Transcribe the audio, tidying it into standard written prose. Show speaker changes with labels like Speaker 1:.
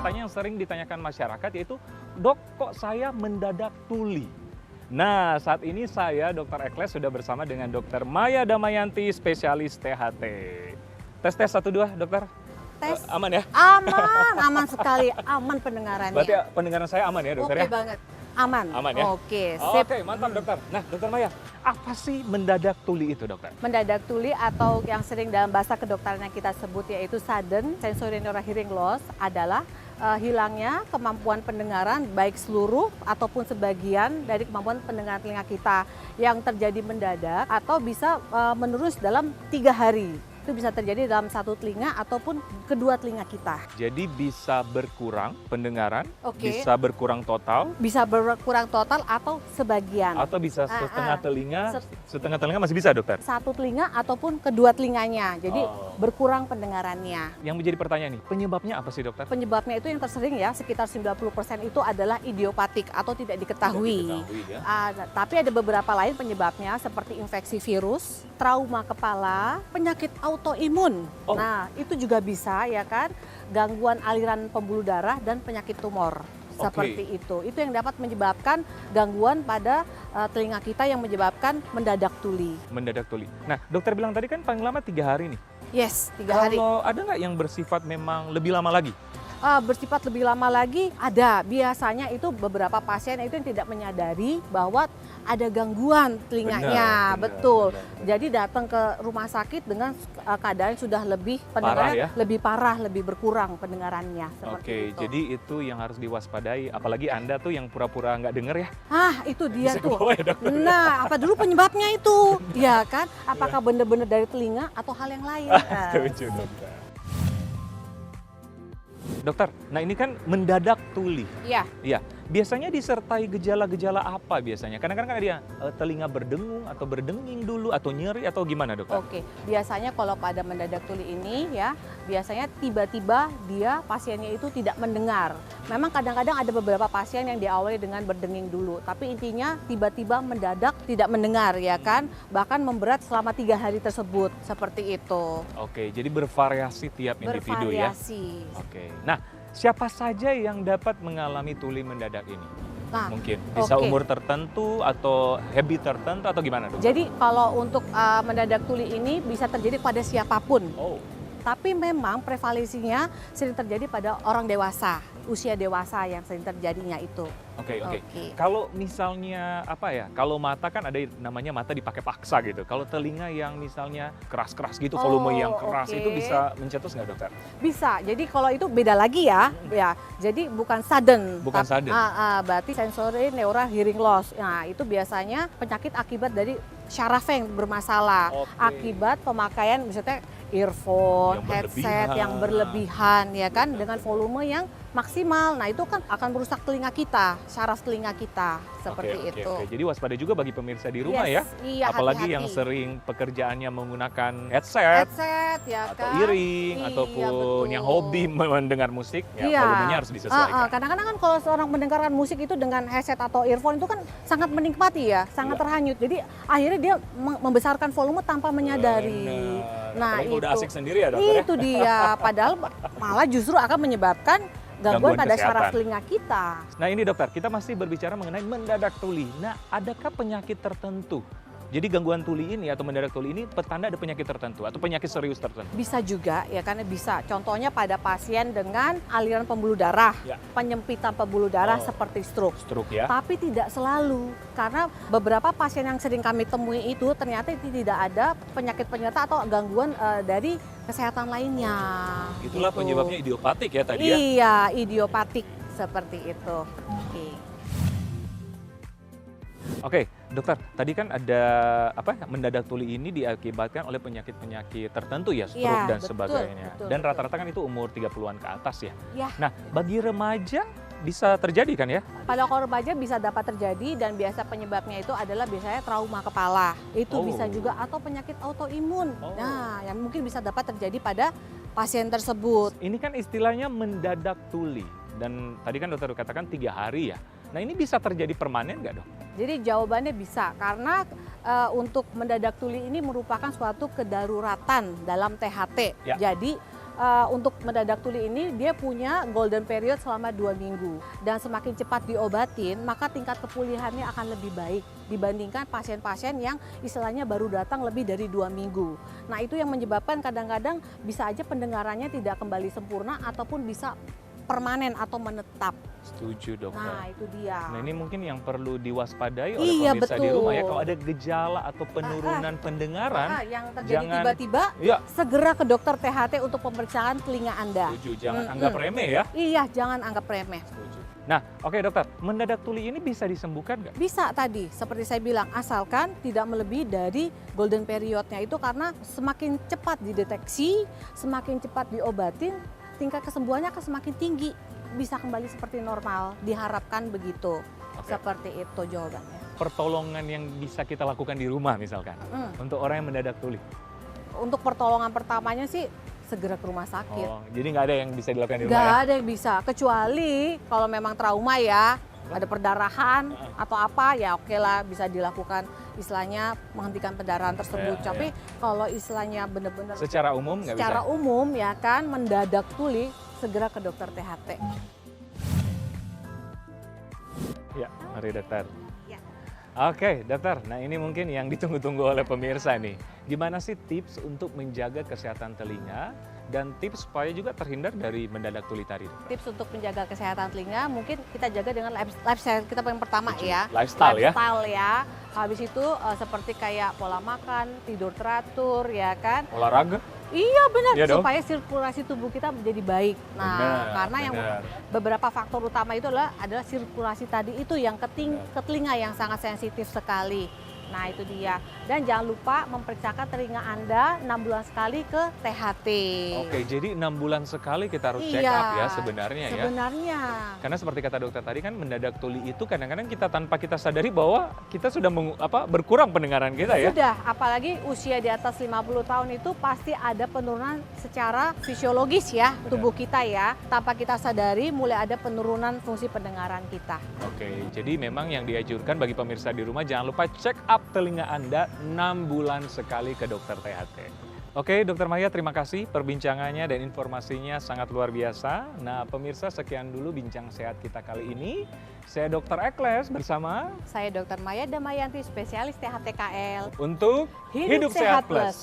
Speaker 1: pertanyaan yang sering ditanyakan masyarakat yaitu, "Dok, kok saya mendadak tuli?" Nah, saat ini saya, Dr. Ekles, sudah bersama dengan Dr. Maya Damayanti, spesialis THT. Tes 1, 2, dokter.
Speaker 2: Tes.
Speaker 1: Aman ya?
Speaker 2: Aman sekali, aman pendengarannya.
Speaker 1: Berarti pendengaran saya aman ya, dokter ya?
Speaker 2: Oke banget, aman.
Speaker 1: Aman ya?
Speaker 2: Oke, sip.
Speaker 1: Oke, mantap dokter. Nah, dokter Maya, apa sih mendadak tuli itu, dokter?
Speaker 2: Mendadak tuli atau yang sering dalam bahasa kedokteran yang kita sebut yaitu sudden sensory neural hearing loss adalah hilangnya kemampuan pendengaran baik seluruh ataupun sebagian dari kemampuan pendengaran telinga kita yang terjadi mendadak atau bisa menerus dalam 3 hari. Itu bisa terjadi dalam satu telinga ataupun kedua telinga kita.
Speaker 1: Jadi bisa berkurang pendengaran,
Speaker 2: Oke.
Speaker 1: bisa berkurang total,
Speaker 2: Bisa berkurang total atau sebagian.
Speaker 1: atau bisa setengah telinga,
Speaker 2: Set-
Speaker 1: setengah telinga masih bisa, dokter?
Speaker 2: Satu telinga ataupun kedua telinganya. Jadi berkurang pendengarannya.
Speaker 1: Yang menjadi pertanyaan nih, penyebabnya apa sih, dokter?
Speaker 2: Penyebabnya itu yang tersering ya, sekitar 90% itu adalah idiopatik atau tidak diketahui.
Speaker 1: Ya.
Speaker 2: Tapi ada beberapa lain penyebabnya seperti infeksi virus, trauma kepala, penyakit autoimun.
Speaker 1: Oh.
Speaker 2: Nah, itu juga bisa ya kan, gangguan aliran pembuluh darah dan penyakit tumor. Seperti itu. Itu yang dapat menyebabkan gangguan pada telinga kita yang menyebabkan mendadak tuli.
Speaker 1: Mendadak tuli. Nah, dokter bilang tadi kan paling lama 3 hari nih.
Speaker 2: Yes, 3 hari.
Speaker 1: Kalau ada nggak yang bersifat memang lebih lama lagi?
Speaker 2: Bersifat lebih lama lagi ada. Biasanya itu beberapa pasien itu yang tidak menyadari bahwa ada gangguan telinganya.
Speaker 1: Benar,
Speaker 2: Betul.
Speaker 1: benar.
Speaker 2: Jadi datang ke rumah sakit dengan keadaan sudah lebih pendengarannya
Speaker 1: ya?
Speaker 2: lebih parah, lebih berkurang pendengarannya. Seperti
Speaker 1: Oke,
Speaker 2: itu.
Speaker 1: jadi itu yang harus diwaspadai. Apalagi Anda tuh yang pura-pura nggak denger ya.
Speaker 2: Itu dia
Speaker 1: Bisa
Speaker 2: tuh.
Speaker 1: kebawa ya, dokter?
Speaker 2: Nah, apa dulu penyebabnya itu? Ya kan? Apakah benar-benar dari telinga atau hal yang lain?
Speaker 1: Setuju, dokter. Dokter, nah ini kan mendadak tuli.
Speaker 2: Iya.
Speaker 1: Iya, biasanya disertai gejala-gejala apa biasanya? Kadang-kadang kan ada telinga berdengung atau berdenging dulu atau nyeri atau gimana, dokter?
Speaker 2: Oke, biasanya kalau pada mendadak tuli ini ya, biasanya tiba-tiba dia pasiennya itu tidak mendengar. Memang kadang-kadang ada beberapa pasien yang diawali dengan berdenging dulu, tapi intinya tiba-tiba mendadak tidak mendengar ya kan, bahkan memberat selama 3 hari tersebut, seperti itu.
Speaker 1: Oke, jadi bervariasi tiap individu ya?
Speaker 2: Bervariasi.
Speaker 1: Oke, nah siapa saja yang dapat mengalami tuli mendadak ini?
Speaker 2: Nah,
Speaker 1: Mungkin bisa
Speaker 2: oke.
Speaker 1: umur tertentu atau habit tertentu atau gimana, dokter?
Speaker 2: Jadi kalau untuk mendadak tuli ini bisa terjadi pada siapapun.
Speaker 1: Oh,
Speaker 2: Tapi memang prevalensinya sering terjadi pada orang dewasa, usia dewasa yang sering terjadinya itu.
Speaker 1: oke.
Speaker 2: Oke.
Speaker 1: Kalau misalnya apa ya? Kalau mata kan ada namanya mata dipakai paksa gitu. Kalau telinga yang misalnya keras-keras gitu, volume yang keras
Speaker 2: oke.
Speaker 1: itu bisa mencetus nggak, dokter?
Speaker 2: Bisa, jadi kalau itu beda lagi ya. Jadi bukan sudden.
Speaker 1: Bukan sudden.
Speaker 2: Berarti sensory neural hearing loss. Nah itu biasanya penyakit akibat dari syaraf yang bermasalah.
Speaker 1: Oke.
Speaker 2: Akibat pemakaian misalnya earphone,
Speaker 1: Yang
Speaker 2: headset
Speaker 1: berlebihan.
Speaker 2: yang berlebihan ya kan, dengan volume yang maksimal. Nah itu kan akan merusak telinga kita, syaraf telinga kita seperti itu.
Speaker 1: Oke. Jadi waspada juga bagi pemirsa di rumah
Speaker 2: Yes,
Speaker 1: ya.
Speaker 2: iya,
Speaker 1: Apalagi
Speaker 2: hati-hati.
Speaker 1: yang sering pekerjaannya menggunakan headset
Speaker 2: Headset ya
Speaker 1: atau
Speaker 2: kan.
Speaker 1: earring
Speaker 2: Iya,
Speaker 1: ataupun
Speaker 2: betul.
Speaker 1: yang hobi mendengar musik, ya
Speaker 2: Iya.
Speaker 1: volumenya harus disesuaikan.
Speaker 2: Kadang-kadang kan kalau seorang mendengarkan musik itu dengan headset atau earphone itu kan sangat menikmati ya, sangat
Speaker 1: Iya.
Speaker 2: terhanyut. Jadi akhirnya dia membesarkan volume tanpa menyadari.
Speaker 1: Benar.
Speaker 2: Nah,
Speaker 1: Apalagi kalau udah
Speaker 2: itu.
Speaker 1: asik sendiri ya, dokter ya.
Speaker 2: Itu dia, padahal malah justru akan menyebabkan gangguan
Speaker 1: Gangguan
Speaker 2: pada
Speaker 1: kesehatan.
Speaker 2: syaraf telinga kita.
Speaker 1: Nah ini dokter, kita masih berbicara mengenai mendadak tuli. Nah, adakah penyakit tertentu? Jadi gangguan tuli ini atau mendadak tuli ini petanda ada penyakit tertentu atau penyakit serius tertentu?
Speaker 2: Bisa juga ya kan, bisa. Contohnya pada pasien dengan aliran pembuluh darah,
Speaker 1: Ya.
Speaker 2: penyempitan pembuluh darah
Speaker 1: Oh.
Speaker 2: seperti stroke.
Speaker 1: Stroke ya?
Speaker 2: Tapi tidak selalu, karena beberapa pasien yang sering kami temui itu ternyata tidak ada penyakit penyerta atau gangguan dari kesehatan lainnya.
Speaker 1: Itulah
Speaker 2: Gitu.
Speaker 1: penyebabnya idiopatik ya tadi ya?
Speaker 2: Iya, idiopatik seperti itu. Oke.
Speaker 1: Oke, dokter, tadi kan ada mendadak tuli ini diakibatkan oleh penyakit-penyakit tertentu ya, stroke
Speaker 2: Iya,
Speaker 1: dan
Speaker 2: betul,
Speaker 1: sebagainya.
Speaker 2: betul,
Speaker 1: Dan
Speaker 2: betul.
Speaker 1: rata-rata kan itu umur 30-an ke atas ya.
Speaker 2: Ya.
Speaker 1: Nah, bagi remaja bisa terjadi kan ya?
Speaker 2: Pada remaja bisa dapat terjadi dan biasa penyebabnya itu adalah biasanya trauma kepala. Itu
Speaker 1: Oh.
Speaker 2: bisa juga atau penyakit autoimun.
Speaker 1: Oh.
Speaker 2: Nah, yang mungkin bisa dapat terjadi pada pasien tersebut.
Speaker 1: Ini kan istilahnya mendadak tuli. Dan tadi kan dokter katakan 3 hari ya. Nah ini bisa terjadi permanen nggak, dok?
Speaker 2: Jadi jawabannya bisa, karena untuk mendadak tuli ini merupakan suatu kedaruratan dalam THT.
Speaker 1: Ya.
Speaker 2: Jadi untuk mendadak tuli ini dia punya golden period selama 2 minggu. Dan semakin cepat diobatin, maka tingkat kepulihannya akan lebih baik dibandingkan pasien-pasien yang istilahnya baru datang lebih dari 2 minggu. Nah itu yang menyebabkan kadang-kadang bisa aja pendengarannya tidak kembali sempurna ataupun bisa permanen atau menetap.
Speaker 1: Setuju dokter.
Speaker 2: Nah itu dia.
Speaker 1: Nah ini mungkin yang perlu diwaspadai oleh
Speaker 2: Iya,
Speaker 1: pemirsa di rumah ya,
Speaker 2: betul.
Speaker 1: kalau ada gejala atau penurunan pendengaran,
Speaker 2: Yang terjadi
Speaker 1: jangan-
Speaker 2: tiba-tiba,
Speaker 1: ya
Speaker 2: segera ke dokter THT untuk pemeriksaan telinga Anda.
Speaker 1: setuju, jangan anggap remeh ya.
Speaker 2: Iya, jangan anggap remeh.
Speaker 1: Setuju. Nah oke dokter, mendadak tuli ini bisa disembuhkan nggak?
Speaker 2: Bisa tadi, seperti saya bilang, asalkan tidak melebihi dari golden periodnya itu karena semakin cepat dideteksi, semakin cepat diobatin, tingkat kesembuhannya akan semakin tinggi. Bisa kembali seperti normal, diharapkan begitu.
Speaker 1: Oke.
Speaker 2: Seperti itu jawabannya.
Speaker 1: Pertolongan yang bisa kita lakukan di rumah misalkan, untuk orang yang mendadak tuli.
Speaker 2: Untuk pertolongan pertamanya sih segera ke rumah sakit.
Speaker 1: Oh, jadi nggak ada yang bisa dilakukan di rumah
Speaker 2: Nggak
Speaker 1: ya?
Speaker 2: ada yang bisa, kecuali kalau memang trauma ya, ada perdarahan atau apa ya oke lah bisa dilakukan istilahnya menghentikan pendarahan tersebut.
Speaker 1: Ya,
Speaker 2: Tapi kalau istilahnya benar-benar
Speaker 1: Secara umum nggak bisa?
Speaker 2: secara umum ya kan mendadak tuli, segera ke dokter THT.
Speaker 1: Ya, mari dokter.
Speaker 2: Ya.
Speaker 1: Oke, dokter. Nah, ini mungkin yang ditunggu-tunggu oleh pemirsa nih. Gimana sih tips untuk menjaga kesehatan telinga dan tips supaya juga terhindar dari mendadak tuli tadi? Dokter?
Speaker 2: Tips untuk menjaga kesehatan telinga mungkin kita jaga dengan lifestyle kita yang pertama
Speaker 1: Setuju.
Speaker 2: ya.
Speaker 1: Lifestyle ya?
Speaker 2: Lifestyle ya. Habis itu seperti kayak pola makan, tidur teratur ya kan.
Speaker 1: Olahraga?
Speaker 2: Iya benar,
Speaker 1: Iya dong.
Speaker 2: supaya sirkulasi tubuh kita menjadi baik. Nah,
Speaker 1: Benar,
Speaker 2: karena yang
Speaker 1: benar.
Speaker 2: beberapa faktor utama itu adalah sirkulasi tadi itu yang ke telinga yang sangat sensitif sekali. Nah itu dia. Dan jangan lupa memeriksakan telinga Anda 6 bulan sekali ke THT.
Speaker 1: Oke, jadi 6 bulan sekali kita harus check
Speaker 2: Iya,
Speaker 1: up ya sebenarnya ya.
Speaker 2: Sebenarnya.
Speaker 1: Karena seperti kata dokter tadi kan mendadak tuli itu kadang-kadang kita tanpa kita sadari bahwa kita sudah berkurang pendengaran kita ya.
Speaker 2: Sudah, apalagi usia di atas 50 tahun itu pasti ada penurunan secara fisiologis ya
Speaker 1: Benar.
Speaker 2: tubuh kita ya. Tanpa kita sadari mulai ada penurunan fungsi pendengaran kita.
Speaker 1: Oke, jadi memang yang dianjurkan bagi pemirsa di rumah jangan lupa check up telinga Anda 6 bulan sekali ke dokter THT. Oke, Dokter Maya, terima kasih perbincangannya dan informasinya sangat luar biasa. Nah, pemirsa, sekian dulu bincang sehat kita kali ini. Saya Dokter Ekles bersama
Speaker 2: Saya Dr. Maya Damayanti, spesialis THT KL.
Speaker 1: untuk Hidup Sehat Plus.